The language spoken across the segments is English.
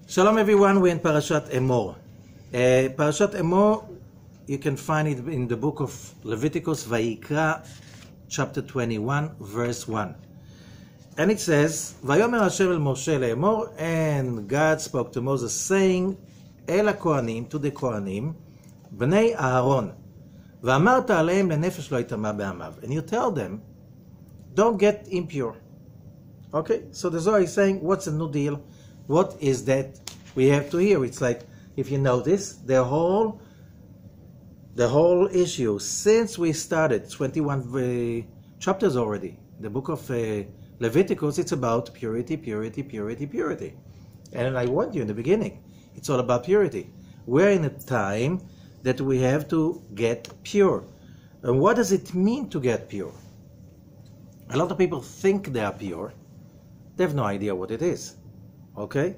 Shalom everyone, we're in Parashat Emor. Parashat Emor, you can find it in the book of Leviticus, Vayikra, chapter 21, verse 1. And it says, Vayomer Hashem el Moshe le'emor, and God spoke to Moses, saying, El HaKohanim, to the Kohanim, Bnei Aaron, V'amart aleim lenefesh lo yitama be'amav. And you tell them, don't get impure. Okay, so the Zohar is saying, what's the new deal? What is that we have to hear? It's like, if you notice, the whole issue, since we started 21 chapters already, the book of Leviticus, it's about purity, purity, purity, purity. And I warned you in the beginning, it's all about purity. We're in a time that we have to get pure. And what does it mean to get pure? A lot of people think they are pure. They have no idea what it is. Okay?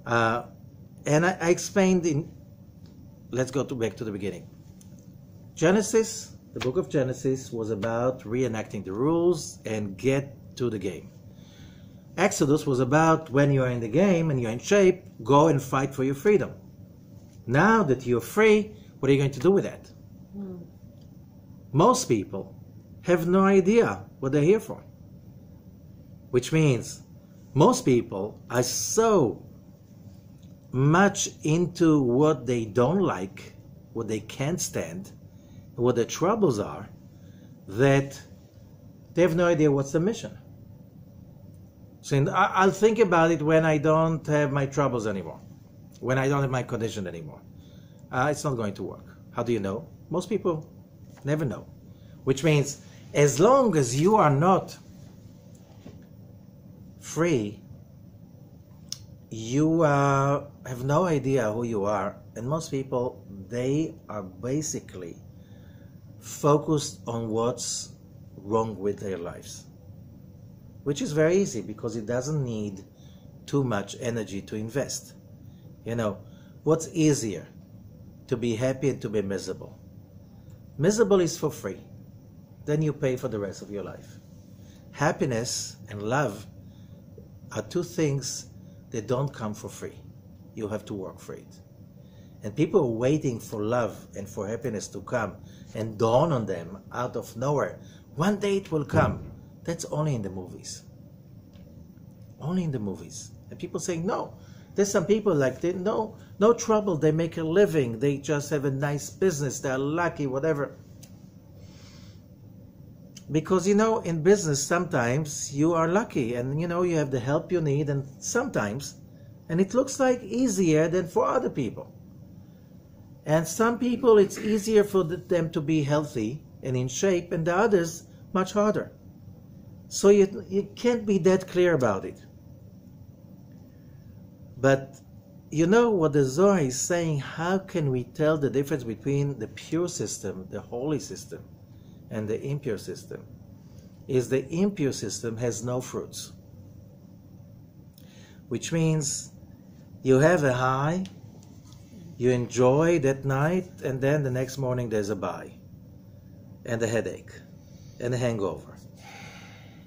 And I explained in, let's go back to the beginning. Genesis, the book of Genesis was about reenacting the rules and get to the game. Exodus was about when you are in the game and you're in shape, go and fight for your freedom. Now that you're free, what are you going to do with that? Most people have no idea what they're here for. Which means most people are so much into what they don't like, what they can't stand, what their troubles are, that they have no idea what's the mission. So I'll think about it when I don't have my troubles anymore, when I don't have my condition anymore. It's not going to work. How do you know? Most people never know. Which means, as long as you are not free, you have no idea who you are. And most people, they are basically focused on what's wrong with their lives. Which is very easy because it doesn't need too much energy to invest. You know, what's easier? To be happy and to be miserable. Miserable is for free. Then you pay for the rest of your life. Happiness and love are two things that don't come for free. You have to work for it. And people are waiting for love and for happiness to come and dawn on them out of nowhere. One day it will come. That's only in the movies. Only in the movies. And people saying, no. There's some people like, no trouble. They make a living. They just have a nice business. They're lucky, whatever. Because, you know, in business, sometimes you are lucky and, you know, you have the help you need, and sometimes, and it looks like easier than for other people. And some people, it's easier for them to be healthy and in shape, and the others, much harder. So you can't be that clear about it. But you know what the Zohar is saying, how can we tell the difference between the pure system, the holy system, and the impure system? Is the impure system has no fruits. Which means you have a high, you enjoy that night, and then the next morning there's a bye, and a headache, and a hangover.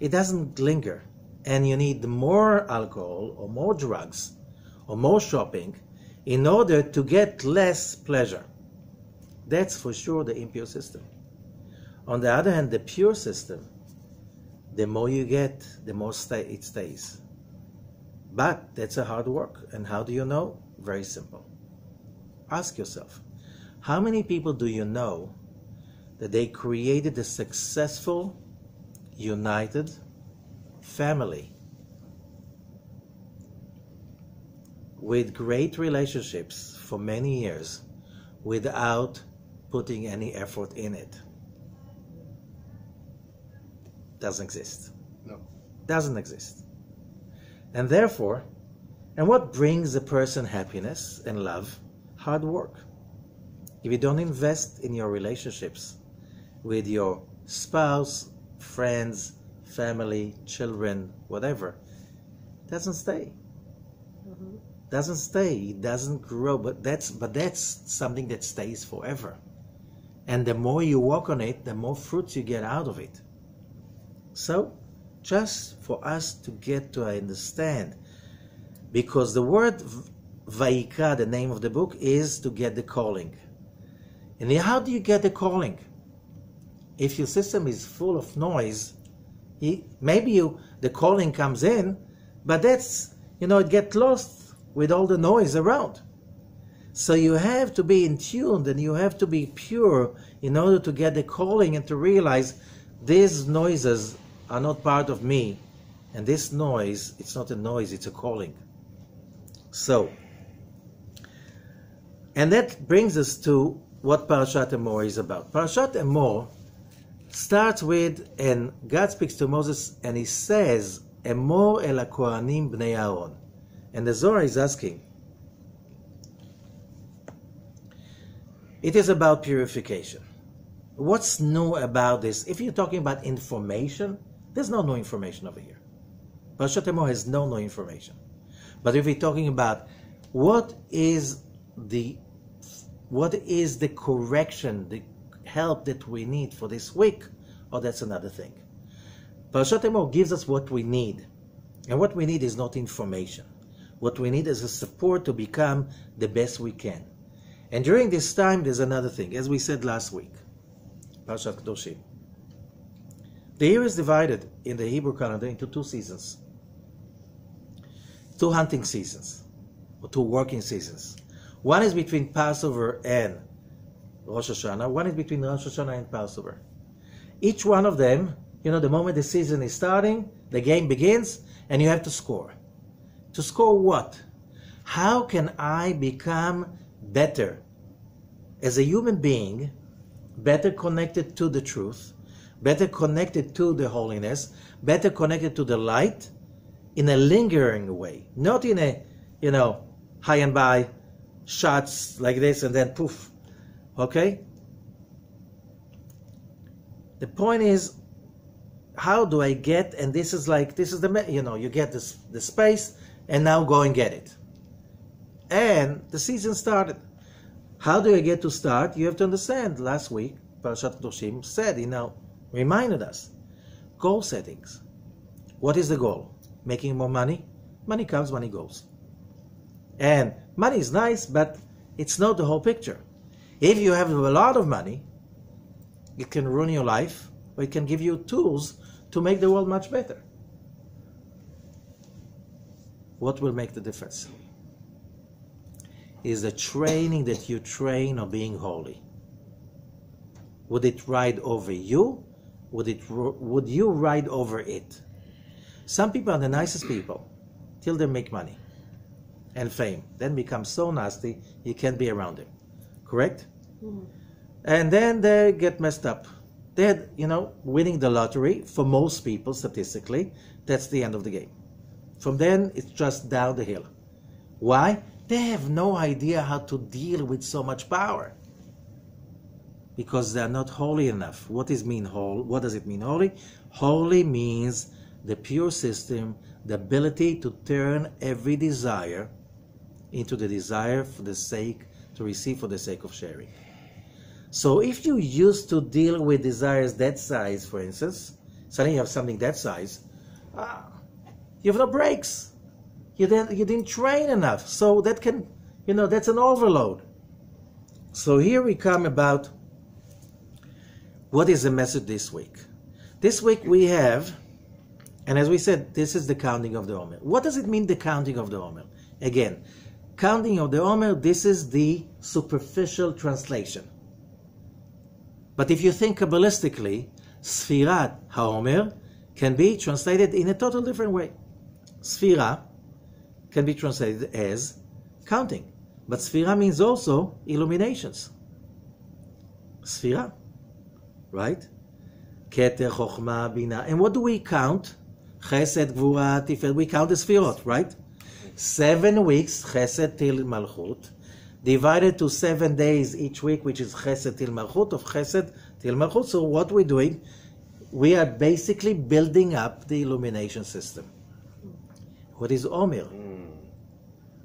It doesn't linger, and you need more alcohol or more drugs or more shopping in order to get less pleasure. That's for sure the impure system. On the other hand, the pure system, the more you get, the more it stays. But that's a hard work. And how do you know? Very simple. Ask yourself, how many people do you know that they created a successful, united family with great relationships for many years without putting any effort in it? Doesn't exist. No. Doesn't exist. And therefore, and what brings a person happiness and love? Hard work. If you don't invest in your relationships with your spouse, friends, family, children, whatever, it doesn't stay. Doesn't stay. It doesn't grow. But that's something that stays forever. And the more you work on it, the more fruits you get out of it. So, just for us to get to understand Because the word Vayikra, the name of the book, is to get the calling. And how do you get the calling? If your system is full of noise, the calling comes in, but that's, it gets lost with all the noise around. So you have to be in tune and you have to be pure in order to get the calling and to realize these noises are not part of me. And this noise, it's not a noise, it's a calling. So, and that brings us to what Parashat Emor is about. Parashat Emor starts with, and God speaks to Moses and he says, Emor el ha-kohanim bnei Aaron. And the Zohar is asking, it is about purification. What's new about this? If you're talking about information, there's no new information over here. Parashat Emor has no new information. But if we're talking about what is the correction, the help that we need for this week, that's another thing. Parashat Emor gives us what we need. And what we need is not information. What we need is a support to become the best we can. And during this time, there's another thing. As we said last week, Parashat Kedoshim. The year is divided in the Hebrew calendar into 2 seasons. 2 hunting seasons, or 2 working seasons. One is between Passover and Rosh Hashanah. One is between Rosh Hashanah and Passover. Each one of them, the moment the season is starting, the game begins, and you have to score. To score what? How can I become better as a human being, better connected to the truth, better connected to the holiness, better connected to the light, in a lingering way, not in a, high and by, shots like this and then poof, okay? The point is, how do I get, and this is the, you get the space, and now go and get it. And the season started. How do I get to start? You have to understand, last week, Parashat Kedoshim said, reminded us, goal settings. What is the goal? Making more money? Money comes, money goes. And money is nice, but it's not the whole picture. If you have a lot of money, it can ruin your life, or it can give you tools to make the world much better. What will make the difference? Is the training that you train of being holy. Would it ride over you? Would you ride over it? Some people are the nicest people till they make money and fame, then become so nasty you can't be around them. Correct? Mm-hmm. And then they get messed up. They're, winning the lottery, for most people, statistically, that's the end of the game. From then, it's just down the hill. Why? They have no idea how to deal with so much power. Because they're not holy enough. What does it mean holy? Holy means the pure system, the ability to turn every desire into the desire for the sake, to receive for the sake of sharing. So if you used to deal with desires that size, for instance, suddenly you have something that size, you have no brakes. You didn't train enough. So that can, that's an overload. So here we come about what is the message this week. This week we have, and as we said, this is the counting of the Omer. What does it mean, the counting of the Omer? Again, counting of the Omer, this is the superficial translation. But if you think Kabbalistically, Sfirat HaOmer can be translated in a total different way. Sfira can be translated as counting. But Sfira means also illuminations. Sfira, right? Keter, Chochma, Bina. And what do we count? Chesed, Gvura, Tiferet. We count the Sfirot, right? 7 weeks, Chesed till Malchut, divided to 7 days each week, which is Chesed till Malchut, of Chesed till Malchut. So what we're doing, we are basically building up the illumination system. What is Omer?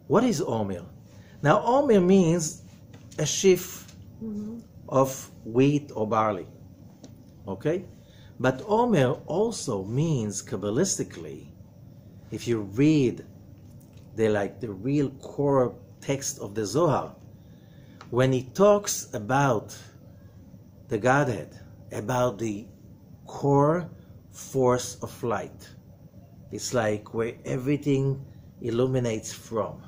What is Omer? Now, Omer means a sheaf of wheat or barley. Okay? But Omer also means, Kabbalistically, if you read they're like the real core text of the Zohar. When he talks about the Godhead, about the core force of light, it's like where everything illuminates from.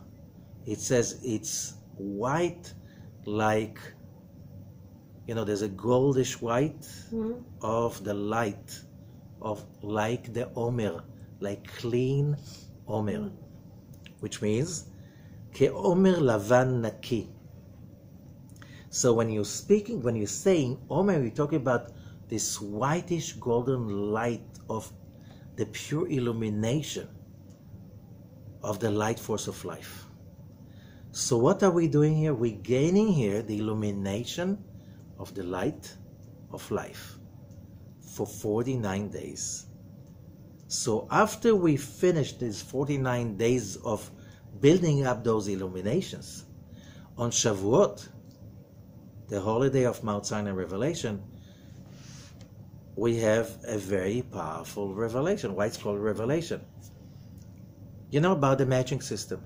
It says it's white like, there's a goldish white of the light, of like the Omer, like clean Omer, which means Ke'omer lavan naki. So when you're saying Omer, you're talking about this whitish golden light of the pure illumination of the light force of life. So what are we doing here? We're gaining here the illumination of the light of life for 49 days. So after we finish these 49 days of building up those illuminations, on Shavuot, the holiday of Mount Sinai revelation, we have a very powerful revelation. Why it's called revelation? You know about the matching system.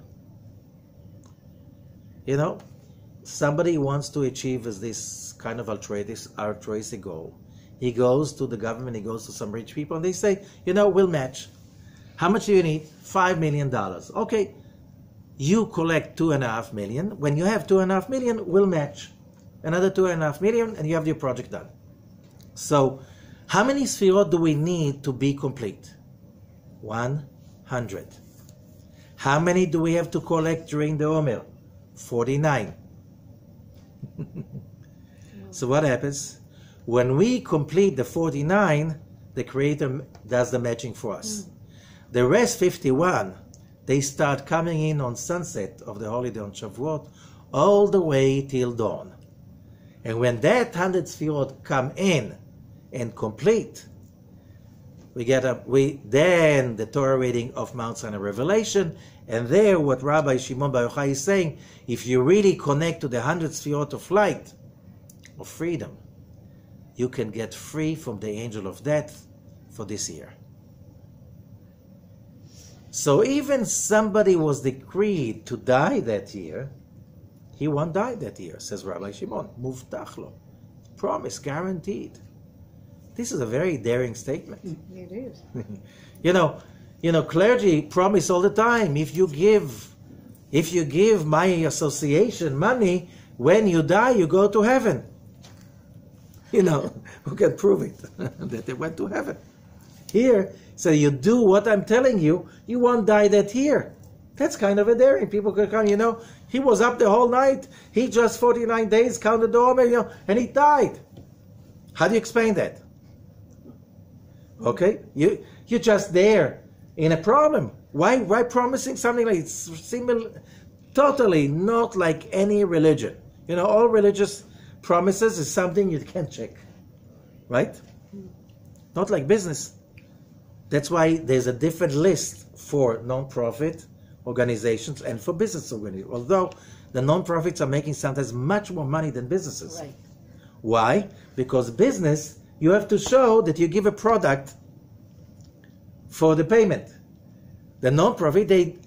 Somebody wants to achieve this kind of altruistic goal. He goes to the government, he goes to some rich people, and they say, we'll match. How much do you need? $5 million. Okay, you collect $2.5 million. When you have $2.5 million, we'll match. Another $2.5 million, and you have your project done. So, how many sfirot do we need to be complete? 100. How many do we have to collect during the Omer? 49. So what happens? When we complete the 49, the Creator does the matching for us. The rest 51, they start coming in on sunset of the holiday on Shavuot, all the way till dawn. And when that 100 sfirot come in and complete, then the Torah reading of Mount Sinai revelation, and there what Rabbi Shimon Bar Yochai is saying, if you really connect to the 100 sfirot of light, of freedom, you can get free from the angel of death for this year. So even somebody was decreed to die that year, he won't die that year, says Rabbi Shimon. Muftach lo. Promise, guaranteed. This is a very daring statement. It is. Clergy promise all the time, if you give my association money, when you die, you go to heaven. Who can prove it? That they went to heaven. Here, so you do what I'm telling you, you won't die that year. That's kind of a daring. People can come, he was up the whole night, he just 49 days counted the Omer, and he died. How do you explain that? Okay, you're just there in a problem. Why promising something like it's similar, totally not like any religion. All religious promises is something you can't check, right? Not like business. That's why there's a different list for non-profit organizations and for business organizations. Although the non-profits are making sometimes much more money than businesses. Right. Why? Because business, you have to show that you give a product for the payment. The non-profit,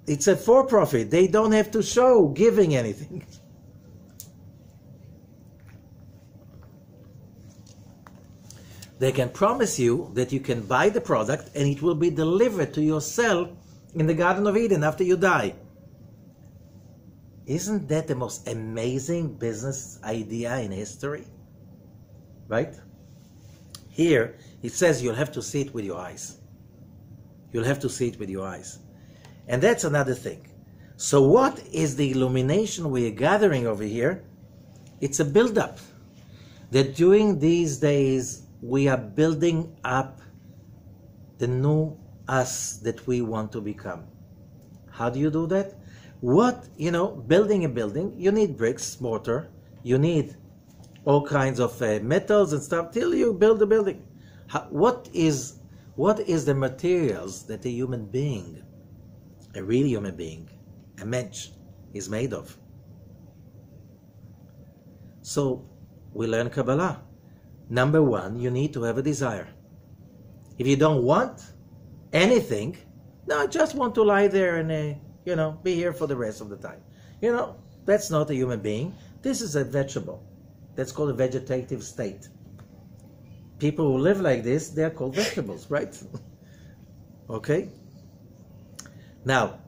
it's a for-profit. They don't have to show giving anything. They can promise you that you can buy the product and it will be delivered to your cell in the Garden of Eden after you die. Isn't that the most amazing business idea in history? Right? Here, it says you'll have to see it with your eyes. You'll have to see it with your eyes. And that's another thing. So what is the illumination we are gathering over here? It's a build-up. That during these days, we are building up the new us that we want to become. How do you do that? Building a building, you need bricks, mortar, you need all kinds of metals and stuff till you build the building. What is the materials that a human being, a real human being, a mensch, is made of? So we learn Kabbalah. Number one, you need to have a desire. If you don't want anything, no, I just want to lie there and be here for the rest of the time. That's not a human being. This is a vegetable. That's called a vegetative state. People who live like this, they're called vegetables, right? Okay? Now,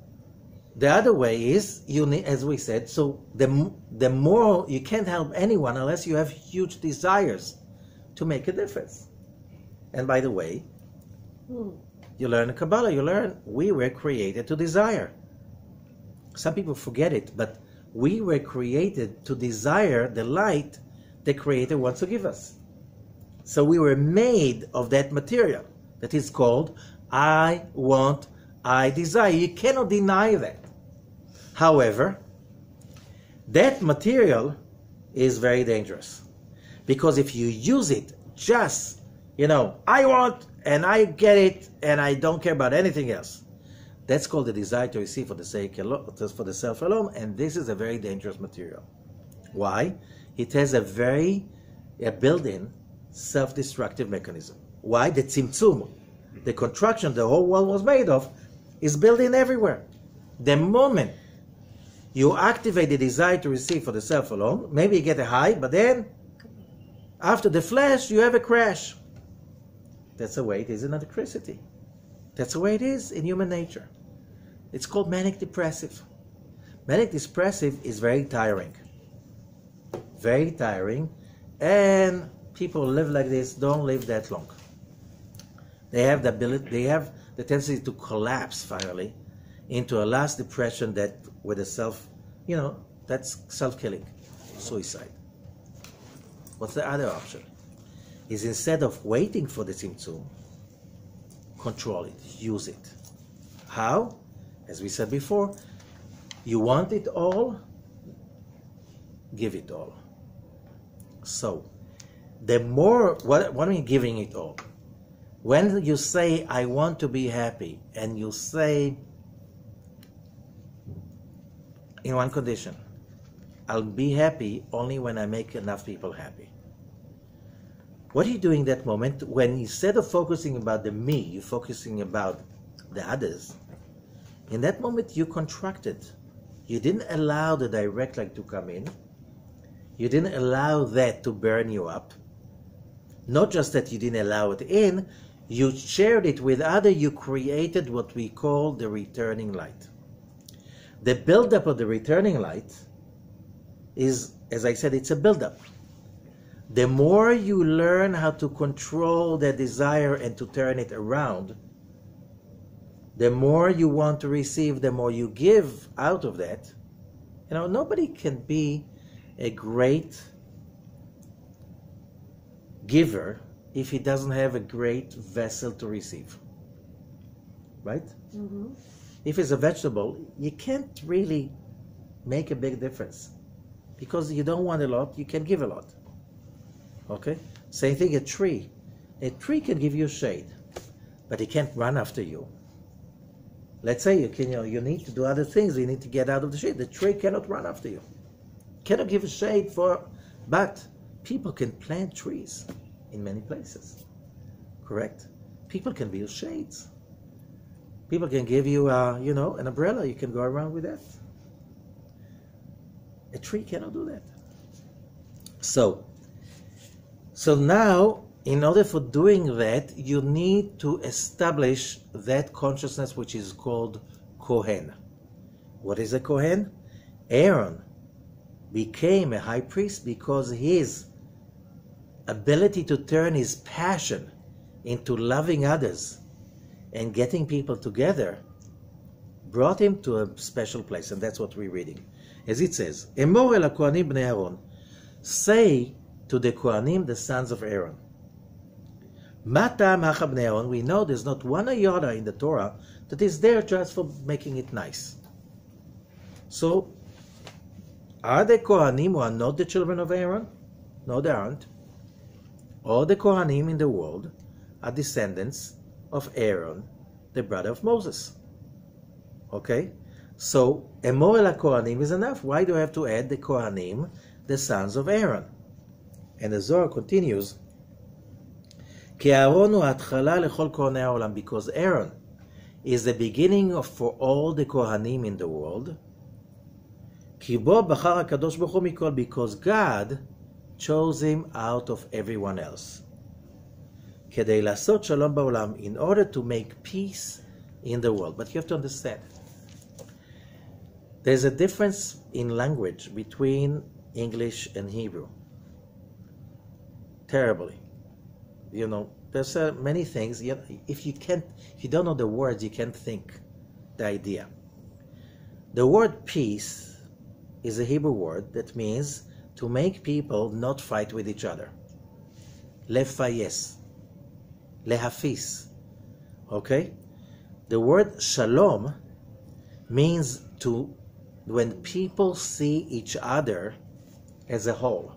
the other way is, as we said, so the more, you can't help anyone unless you have huge desires to make a difference. And by the way, you learn in Kabbalah, we were created to desire. Some people forget it, but we were created to desire the light the Creator wants to give us. So we were made of that material that is called I want, I desire. You cannot deny that. However, that material is very dangerous, because if you use it just, I want and I get it and I don't care about anything else, that's called the desire to receive for the for the self alone, and this is a very dangerous material. Why? It has a built-in self-destructive mechanism. Why? The tzimtzum, the contraction the whole world was made of, is built in everywhere. The moment you activate the desire to receive for the self alone, maybe you get a high, but then after the flash, you have a crash. That's the way it is in electricity. That's the way it is in human nature. It's called manic depressive. Manic depressive is very tiring. Very tiring, and people who live like this don't live that long. They have the tendency to collapse finally into a last depression that with a that's self-killing, suicide. What's the other option? Is instead of waiting for the tzimtzum, control it, use it. How? As we said before, you want it all, give it all. So, the more, what I mean giving it all? When you say, I want to be happy, and you say, in one condition, I'll be happy only when I make enough people happy. What are you doing in that moment when instead of focusing about the me, you're focusing about the others? In that moment, you contracted. You didn't allow the direct light to come in. You didn't allow that to burn you up. Not just that you didn't allow it in, you shared it with others. You created what we call the returning light. The buildup of the returning light is, as I said, it's a buildup. The more you learn how to control the desire and to turn it around, the more you want to receive, the more you give out of that. Nobody can be a great giver if he doesn't have a great vessel to receive. Right? Mm-hmm. If it's a vegetable, you can't really make a big difference, because you don't want a lot, you can give a lot. Okay? Same thing, a tree. A tree can give you shade, but it can't run after you. Let's say you need to do other things, you need to get out of the shade. The tree cannot run after you. Cannot give a shade but people can plant trees in many places. Correct? People can build shades. People can give you, an umbrella. You can go around with that. A tree cannot do that. So now, in order for doing that, you need to establish that consciousness which is called Kohen. What is a Kohen? Aaron became a high priest because his ability to turn his passion into loving others and getting people together brought him to a special place, and that's what we're reading. As it says, Emor el HaKohanim bnei Aaron, say to the Kohanim, the sons of Aaron. Ma ta'am hacha bnei Aaron, we know there's not one iota in the Torah that is there just for making it nice. So, are the Kohanim who are not the children of Aaron? No, they aren't. All the Kohanim in the world are descendants of Aaron, the brother of Moses. Okay? So, Emor el HaKohanim is enough. Why do I have to add the Kohanim, the sons of Aaron? And the Zohar continues, Ki Aaron hu hatchala lechol kohanei haolam, because Aaron is the beginning for all the Kohanim in the world. Because God chose him out of everyone else. In order to make peace in the world. But you have to understand, there's a difference in language between English and Hebrew. Terribly. You know, there's many things. If you don't know the words, you can't think the idea. The word peace is a Hebrew word that means to make people not fight with each other. Lefayes. Lehafis. Okay? The word shalom means to, when people see each other as a whole,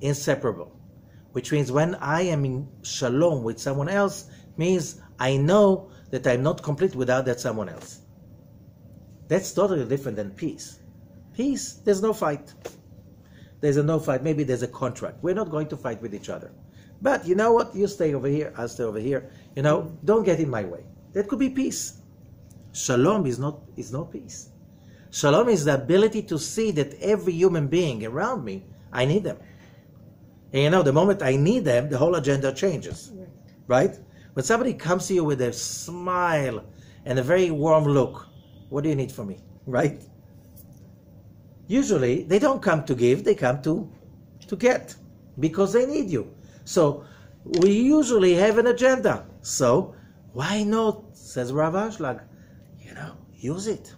inseparable. Which means when I am in shalom with someone else, means I know that I'm not complete without that someone else. That's totally different than peace. Peace, there's no fight. There's a no fight. Maybe there's a contract. We're not going to fight with each other. But you know what? You stay over here, I'll stay over here. You know, don't get in my way. That could be peace. Shalom is not peace. Shalom is the ability to see that every human being around me, I need them. And you know, the moment I need them, the whole agenda changes. Right? When somebody comes to you with a smile and a very warm look, what do you need from me? Right? Usually, they don't come to give, they come to get, because they need you. So, we usually have an agenda. So, why not, says Rav Ashlag, use it.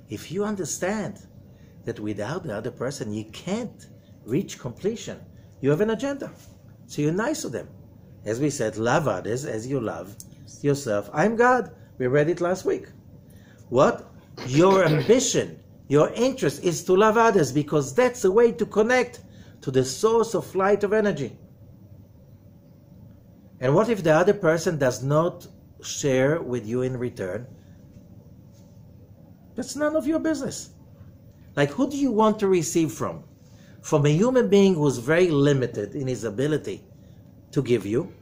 If you understand that without the other person, you can't reach completion, you have an agenda. So you're nice to them. As we said, love others as you love yourself. I'm God. We read it last week. What? Your ambition, your interest is to love others, because that's the way to connect to the source of light of energy. And what if the other person does not share with you in return? That's none of your business. Like, who do you want to receive from? From a human being who's very limited in his ability to give you,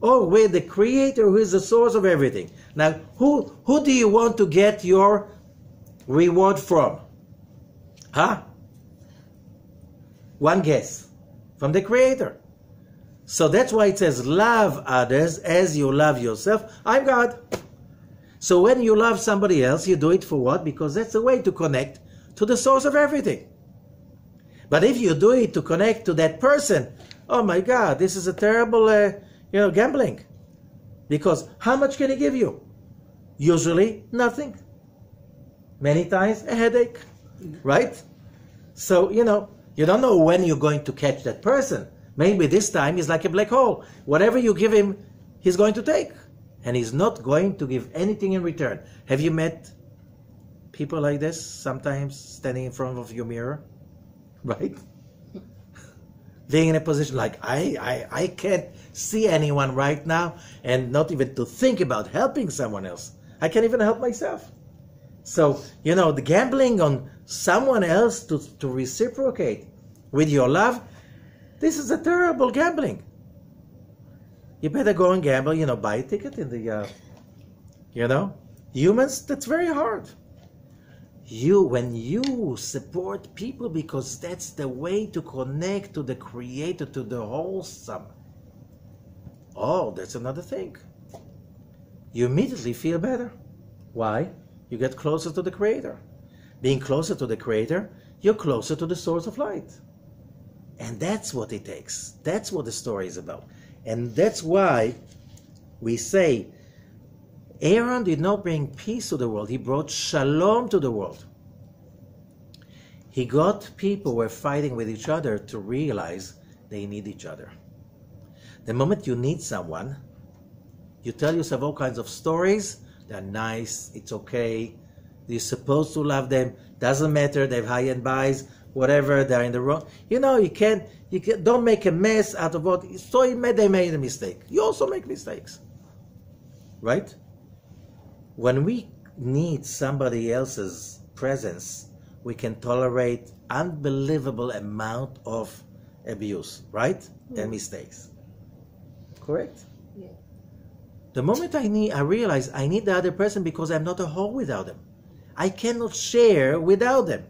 or with the Creator who is the source of everything? Now, who do you want to get your reward from? Huh? One guess. From the Creator. So that's why it says, love others as you love yourself. I'm God. So when you love somebody else, you do it for what? Because that's the way to connect to the source of everything. But if you do it to connect to that person, oh my God, this is a terrible, gambling. Because how much can he give you? Usually nothing. Many times a headache, right? So, you don't know when you're going to catch that person. Maybe this time he's like a black hole. Whatever you give him, he's going to take. And he's not going to give anything in return. Have you met people like this, sometimes standing in front of your mirror? Right? Being in a position like, I can't see anyone right now, and not even to think about helping someone else. I can't even help myself. So, the gambling on someone else to reciprocate with your love, this is a terrible gambling. You better go and gamble, buy a ticket in the, humans, that's very hard. When you support people, because that's the way to connect to the Creator, to the wholesome. Oh, that's another thing. You immediately feel better. Why? You get closer to the Creator. Being closer to the Creator, you're closer to the source of light. And that's what it takes. That's what the story is about. And that's why we say Aaron did not bring peace to the world. He brought shalom to the world. He got people who were fighting with each other to realize they need each other. The moment you need someone, you tell yourself all kinds of stories. They're nice, it's okay, you're supposed to love them, doesn't matter, they have high-end buys, whatever, they're in the wrong. You can't, don't make a mess out of what, so they made a mistake. You also make mistakes, right? When we need somebody else's presence, we can tolerate unbelievable amount of abuse, right? And mistakes. Correct? Yeah. The moment I realize I need the other person because I'm not a whole without them. I cannot share without them.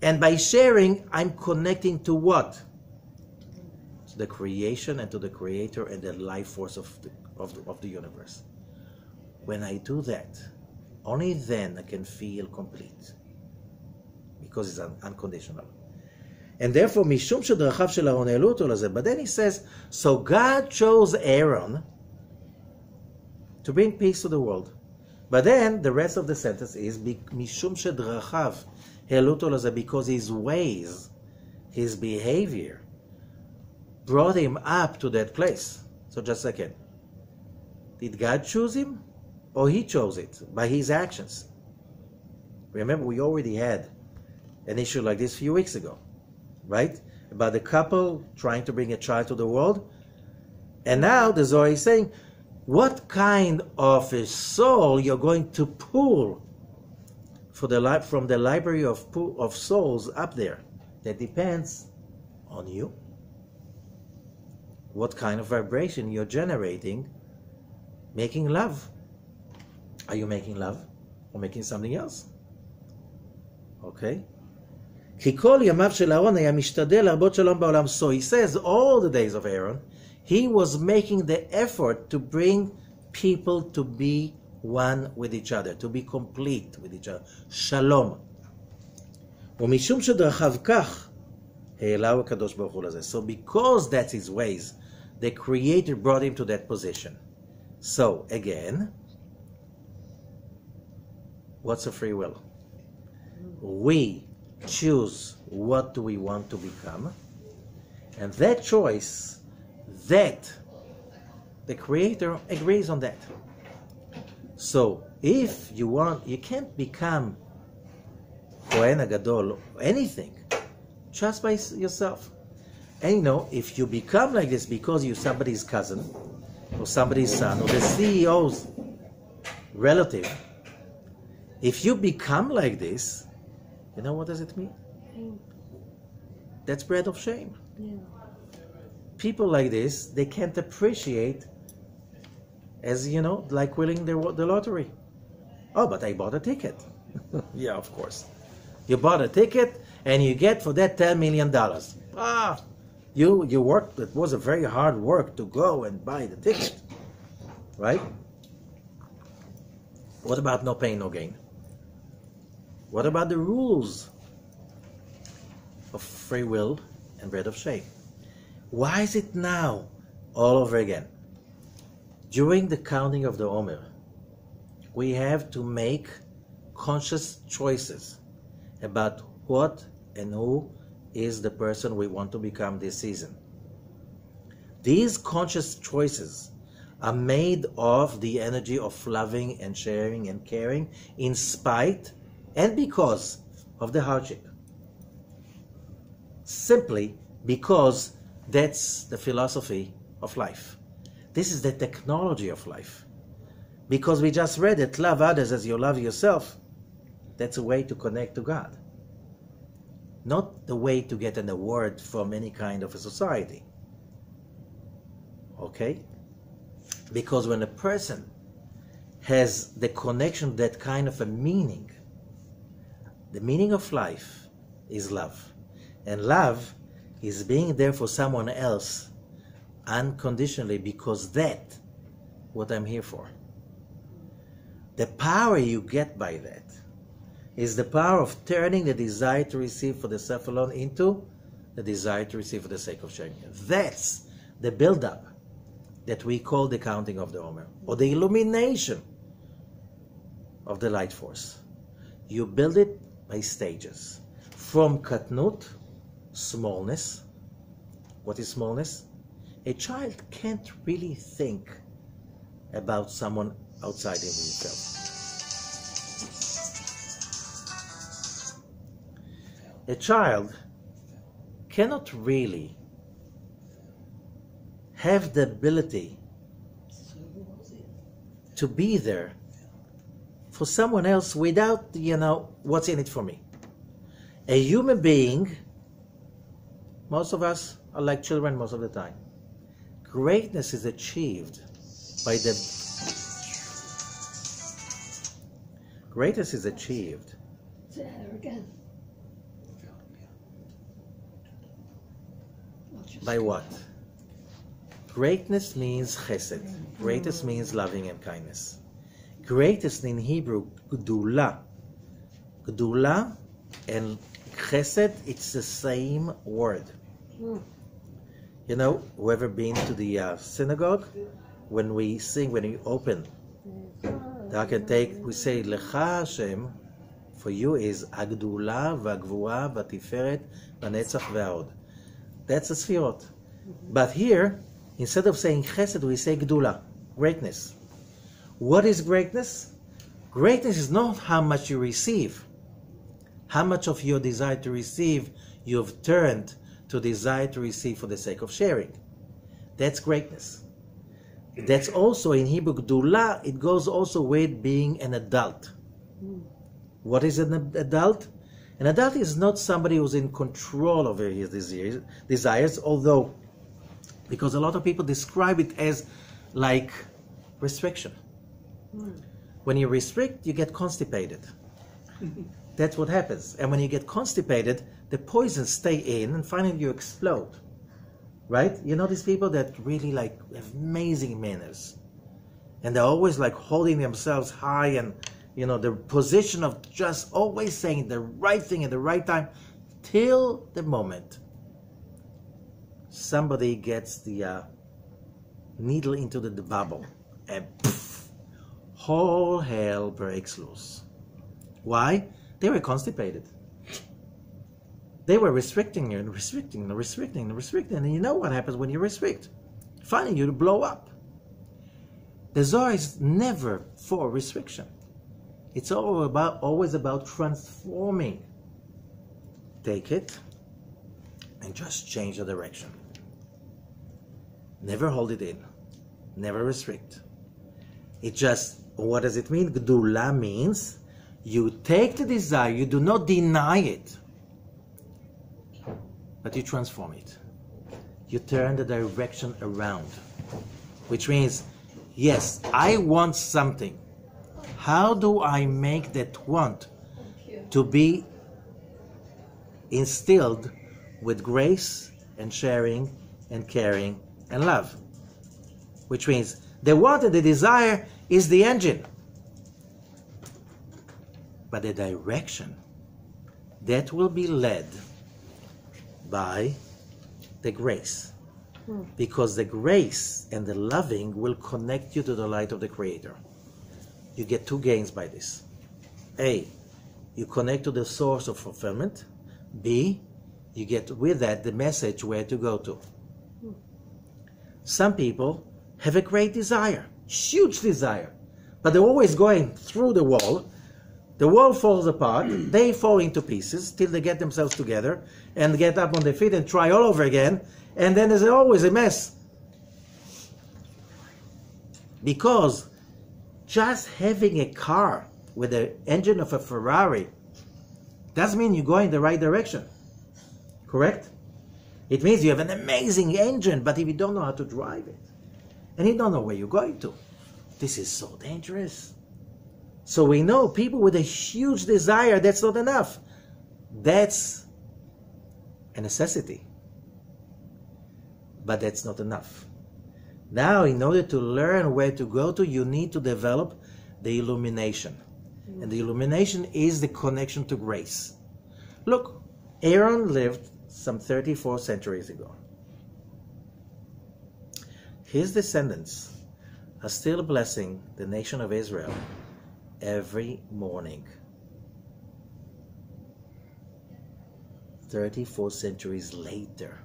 And by sharing, I'm connecting to what? To the creation and to the creator and the life force of the universe. When I do that, only then I can feel complete. Because it's unconditional. And therefore, mishum shedrachav shel Aaron העלו אותו לזה. But then he says, so God chose Aaron to bring peace to the world. But then the rest of the sentence is mishum shedrachav העלו אותו לזה, because his ways, his behavior, brought him up to that place. So just a second. Did God choose him? Or he chose it by his actions? Remember, we already had an issue like this a few weeks ago, right? About the couple trying to bring a child to the world. And now the Zohar is saying, what kind of a soul you're going to pull from the library of souls up there? That depends on you. What kind of vibration you're generating making love. Are you making love or making something else? Okay? כי כל ימיו של אהרון היה משתדל להרבות שלום בעולם. So he says all the days of Aaron, he was making the effort to bring people to be one with each other, to be complete with each other. שלום. ומשום שדרכיו כך, העלהו הקדוש ברוך הוא לזה. So because that's his ways, the Creator brought him to that position. So again, what's a free will? We choose what do we want to become, and that choice, that the Creator agrees on that. So if you want, you can't become Kohen Gadol or anything just by yourself. And you know, if you become like this because you're somebody's cousin or somebody's son or the CEO's relative, if you become like this, you know what does it mean? Shame. That's bread of shame. Yeah. People like this, they can't appreciate, as you know, like winning the lottery. Oh, but I bought a ticket. Yeah, of course. You bought a ticket and you get for that $10 million. Ah, you worked, it was a very hard work to go and buy the ticket. Right? What about no pain, no gain? What about the rules of free will and bread of shame? Why is it now all over again? During the counting of the Omer, we have to make conscious choices about what and who is the person we want to become this season. These conscious choices are made of the energy of loving and sharing and caring in spite and because of the hardship. Simply because that's the philosophy of life. This is the technology of life. Because we just read it, love others as you love yourself. That's a way to connect to God. Not the way to get an award from any kind of a society. Okay? Because when a person has the connection, that kind of a meaning, the meaning of life is love. And love is being there for someone else unconditionally, because that's what I'm here for. The power you get by that is the power of turning the desire to receive for the self alone into the desire to receive for the sake of sharing. That's the build-up that we call the counting of the Omer, or the illumination of the light force. You build it by stages. From katnut, smallness. What is smallness? A child can't really think about someone outside of himself. A child cannot really have the ability to be there for someone else without, what's in it for me. A human being, most of us are like children most of the time, Greatness is achieved by the... Greatness is achieved... There again. By what? Greatness means chesed. Greatness means loving and kindness. Greatness in Hebrew, gdula. Gdula and chesed, it's the same word. You know, whoever been to the synagogue, when we sing, when we open, we say, Lecha Hashem, for you is Agdula, Vagvua, Vatiferet, Vanetzach, Ve'od. That's the Sfirot. But here, instead of saying Chesed, we say Gdula, greatness. What is greatness? Greatness is not how much you receive. How much of your desire to receive you've turned to desire to receive for the sake of sharing. That's greatness. That's also in Hebrew, Gdula, it goes also with being an adult. What is an adult? An adult is not somebody who's in control over his desires, although, because a lot of people describe it as like restriction. When you restrict, you get constipated. That's what happens. And when you get constipated, the poisons stay in and finally you explode. Right? You know these people that really like have amazing manners. And they're always like holding themselves high and, you know, the position of just always saying the right thing at the right time till the moment somebody gets the needle into the bubble and poof, whole hell breaks loose. Why? They were constipated. They were restricting and restricting and restricting and restricting. And you know what happens when you restrict? Finally, you blow up. The Zohar is never for restriction. It's always about transforming. Take it and just change the direction. Never hold it in. Never restrict. It just, what does it mean? Gdula means you take the desire, you do not deny it, but you transform it. You turn the direction around, which means, yes, I want something. How do I make that want to be instilled with grace and sharing and caring and love? Which means the want and the desire is the engine. But the direction, that will be led by the grace. Because the grace and the loving will connect you to the light of the Creator. You get two gains by this. A, you connect to the source of fulfillment. B, you get with that the message where to go to. Some people have a great desire, huge desire, but they're always going through the wall. The wall falls apart, they fall into pieces till they get themselves together and get up on their feet and try all over again, and then there's always a mess. Because just having a car with the engine of a Ferrari doesn't mean you're going in the right direction. Correct? It means you have an amazing engine, but if you don't know how to drive it, and you don't know where you're going to, this is so dangerous. So we know people with a huge desire, that's not enough. That's a necessity. But that's not enough. Now, in order to learn where to go to, you need to develop the illumination. And the illumination is the connection to grace. Look, Aaron lived some 34 centuries ago. His descendants are still blessing the nation of Israel every morning. 34 centuries later,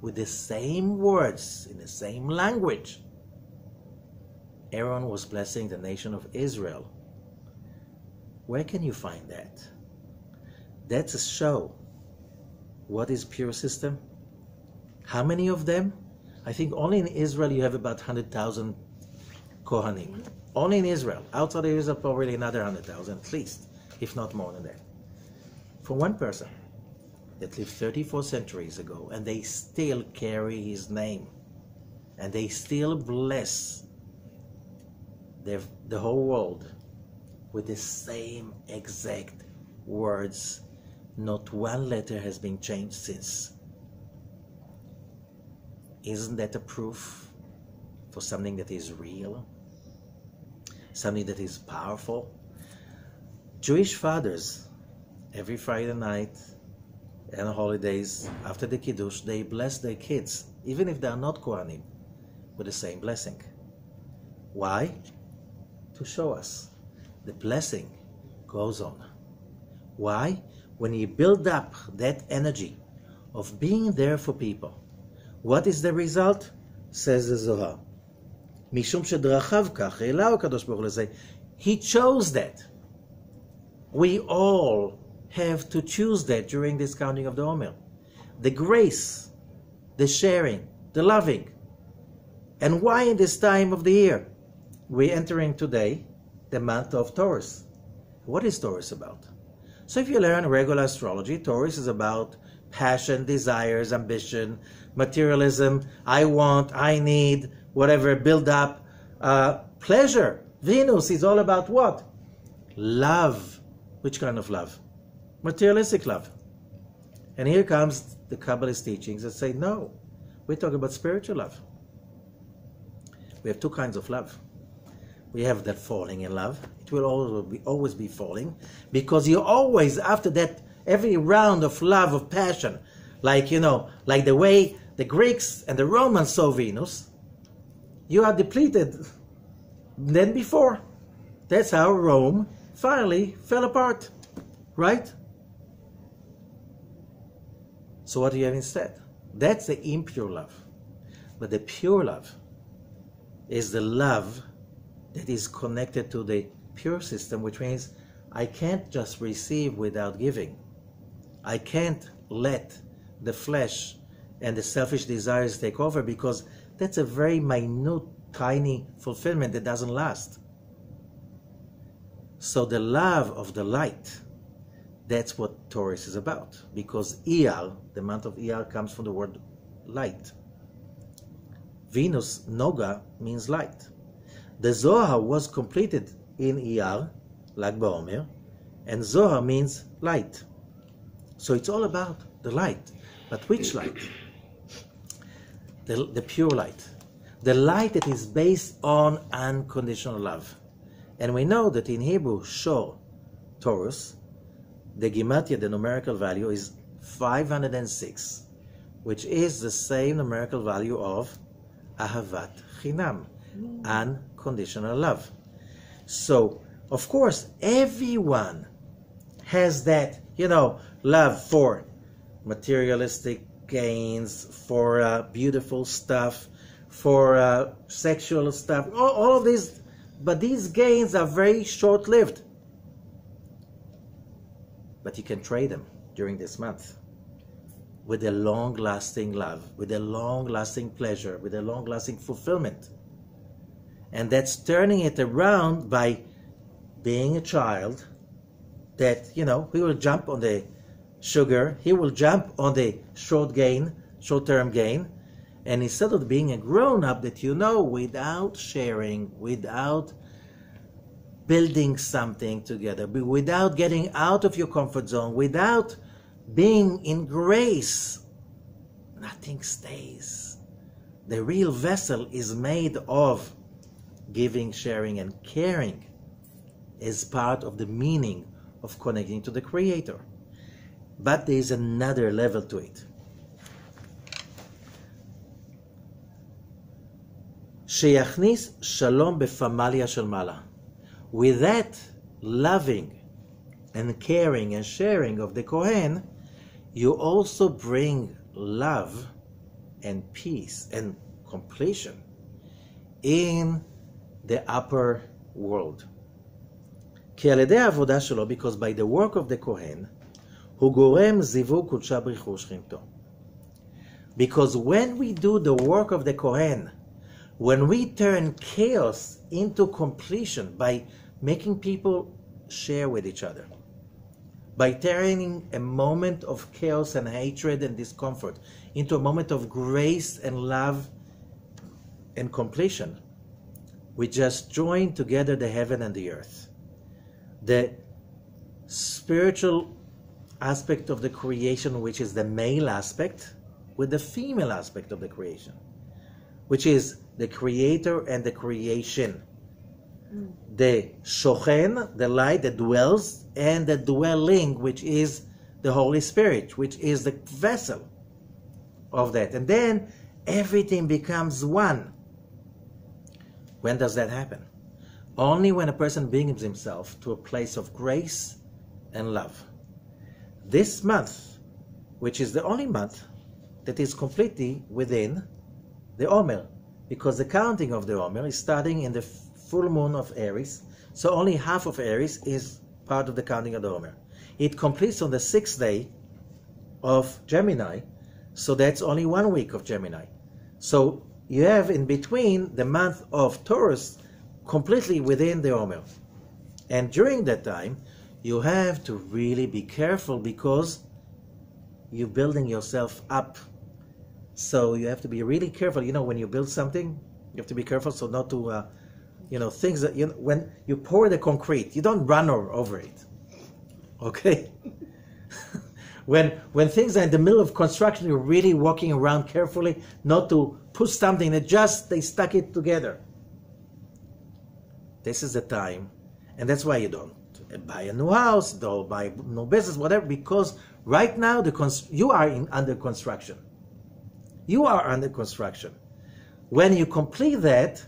with the same words, in the same language, Aaron was blessing the nation of Israel. Where can you find that? That's a show. What is pure system? How many of them? I think only in Israel you have about 100,000 Kohanim. Only in Israel. Outside of Israel, probably another 100,000 at least, if not more than that. For one person that lived 34 centuries ago, and they still carry his name. and they still bless the whole world with the same exact words. Not one letter has been changed since. Isn't that a proof for something that is real? Something that is powerful? Jewish fathers, every Friday night and holidays after the Kiddush, they bless their kids, even if they are not Kohanim, with the same blessing. Why? To show us the blessing goes on. Why? When you build up that energy of being there for people, what is the result? Says the Zohar. Mishum shedrachav kach elau kadosh baruch hu lezeh. He chose that. We all have to choose that during this counting of the Omer. The grace, the sharing, the loving. And why in this time of the year? We're entering today the month of Taurus. What is Taurus about? So if you learn regular astrology, Taurus is about passion, desires, ambition, materialism, I want, I need, whatever, build up, pleasure. Venus is all about what? Love. Which kind of love? Materialistic love. And here comes the Kabbalist teachings that say, no, we're talking about spiritual love. We have two kinds of love. We have that falling in love. It will always be falling, because you always, after that, every round of love, of passion, like the way the Greeks and the Romans saw Venus, you are depleted than before. That's how Rome finally fell apart, right? So what do you have instead? That's the impure love. But the pure love is the love that is connected to the pure system, which means I can't just receive without giving. I can't let the flesh and the selfish desires take over, because that's a very minute, tiny fulfillment that doesn't last. So the love of the light, that's what Taurus is about, because Iyar, the month of Iyar, comes from the word light. Venus, Noga, means light. The Zohar was completed in Iyar, Lag BaOmer, and Zohar means light. So it's all about the light. But which light? The pure light. The light that is based on unconditional love. And we know that in Hebrew, Shor, Taurus, the Gematria, the numerical value, is 506, which is the same numerical value of Ahavat Chinam, unconditional love. So, of course, everyone has that, love for materialistic gains, for beautiful stuff, for sexual stuff, all of these. But these gains are very short-lived. But you can trade them during this month with a long-lasting love, with a long-lasting pleasure, with a long-lasting fulfillment. And that's turning it around by being a child that, he will jump on the sugar, he will jump on the short-term gain, and instead of being a grown-up that without sharing, without building something together, without getting out of your comfort zone, without being in grace, nothing stays. The real vessel is made of giving, sharing, and caring as part of the meaning of connecting to the Creator. But there is another level to it. שיכניס שלום בפמליה של מעלה. With that loving and caring and sharing of the Kohen, you also bring love and peace and completion in the upper world. כי על ידי העבודה שלו, because by the work of the Kohen, הוא גורם זיווג קודשה בריחו שכינתו. Because when we do the work of the Kohen, when we turn chaos into completion by making people share with each other, by turning a moment of chaos and hatred and discomfort into a moment of grace and love and completion, we just join together the heaven and the earth. The spiritual aspect of the creation, which is the male aspect, with the female aspect of the creation, which is the creator and the creation. The shochen, the light that dwells, and the dwelling, which is the Holy Spirit, which is the vessel of that. And then everything becomes one. When does that happen? Only when a person brings himself to a place of grace and love. This month, which is the only month that is completely within the Omer, because the counting of the Omer is starting in the full moon of Aries, so only half of Aries is part of the counting of the Omer. It completes on the 6th day of Gemini, so that's only 1 week of Gemini. So you have in between the month of Taurus completely within the Omer. And during that time, you have to really be careful because you're building yourself up. So you have to be really careful. You know, when you build something, you have to be careful so not to, things that, when you pour the concrete, you don't run over it. Okay? When things are in the middle of construction, you're really walking around carefully, not to push something that they stuck it together. This is the time, and that's why you don't buy a new house, don't buy no business, whatever, because right now you are under construction. You are under construction. When you complete that,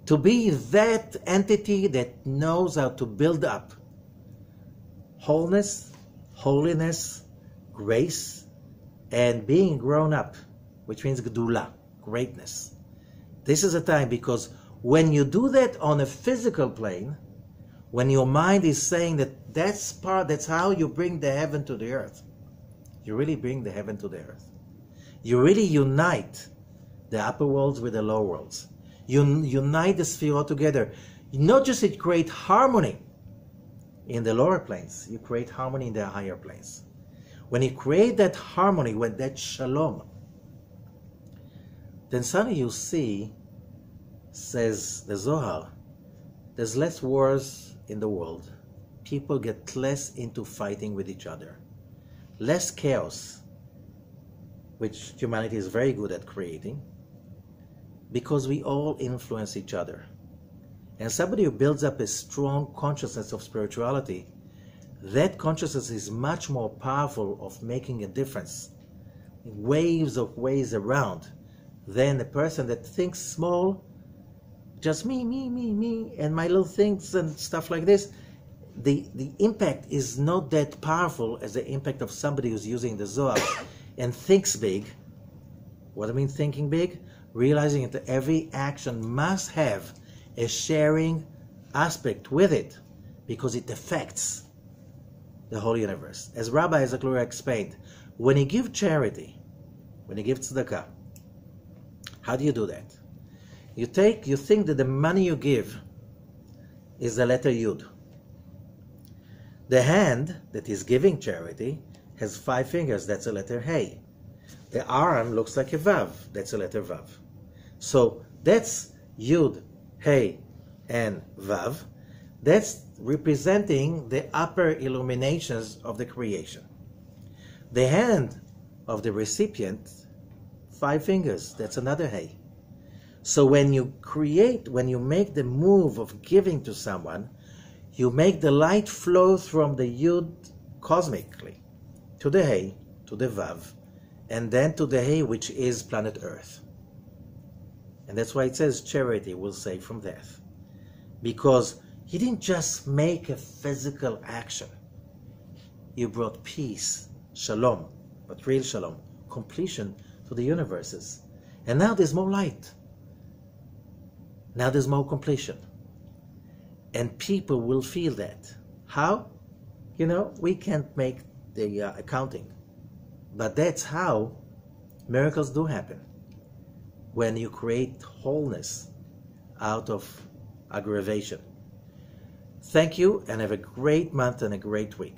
to be that entity that knows how to build up wholeness, holiness, grace, and being grown up, which means Gedula, greatness. This is a time, because when you do that on a physical plane, when your mind is saying that's how you bring the heaven to the earth. You really bring the heaven to the earth. You really unite the upper worlds with the lower worlds. You unite the sphere together. Not just it create harmony in the lower planes, you create harmony in the higher planes. When you create that harmony, when that shalom, then suddenly you see, says the Zohar, there's less wars in the world. People get less into fighting with each other. Less chaos, which humanity is very good at creating, because we all influence each other. And somebody who builds up a strong consciousness of spirituality, that consciousness is much more powerful of making a difference in waves around than a person that thinks small, just me, and my little things and stuff like this. The impact is not that powerful as the impact of somebody who's using the Zohar and thinks big. What I mean thinking big? Realizing that every action must have a sharing aspect with it, because it affects the whole universe. As Rabbi Zaklura explained, when you give charity, when you give tzedakah, how do you do that? You think that the money you give is the letter Yud. The hand that is giving charity has 5 fingers, that's a letter Hey. The arm looks like a Vav, that's a letter Vav. So that's Yud, Hey, and Vav. That's representing the upper illuminations of the creation. The hand of the recipient, 5 fingers, that's another Hey. So when you make the move of giving to someone, you make the light flow from the Yud cosmically to the Hey, to the Vav, and then to the Hey, which is planet Earth. And that's why it says charity will save from death. Because you didn't just make a physical action. You brought peace, shalom, but real shalom, completion to the universes. And now there's more light. Now there's more completion. And people will feel that. How? We can't make the accounting. But that's how miracles do happen. When you create wholeness out of aggravation. Thank you, and have a great month and a great week.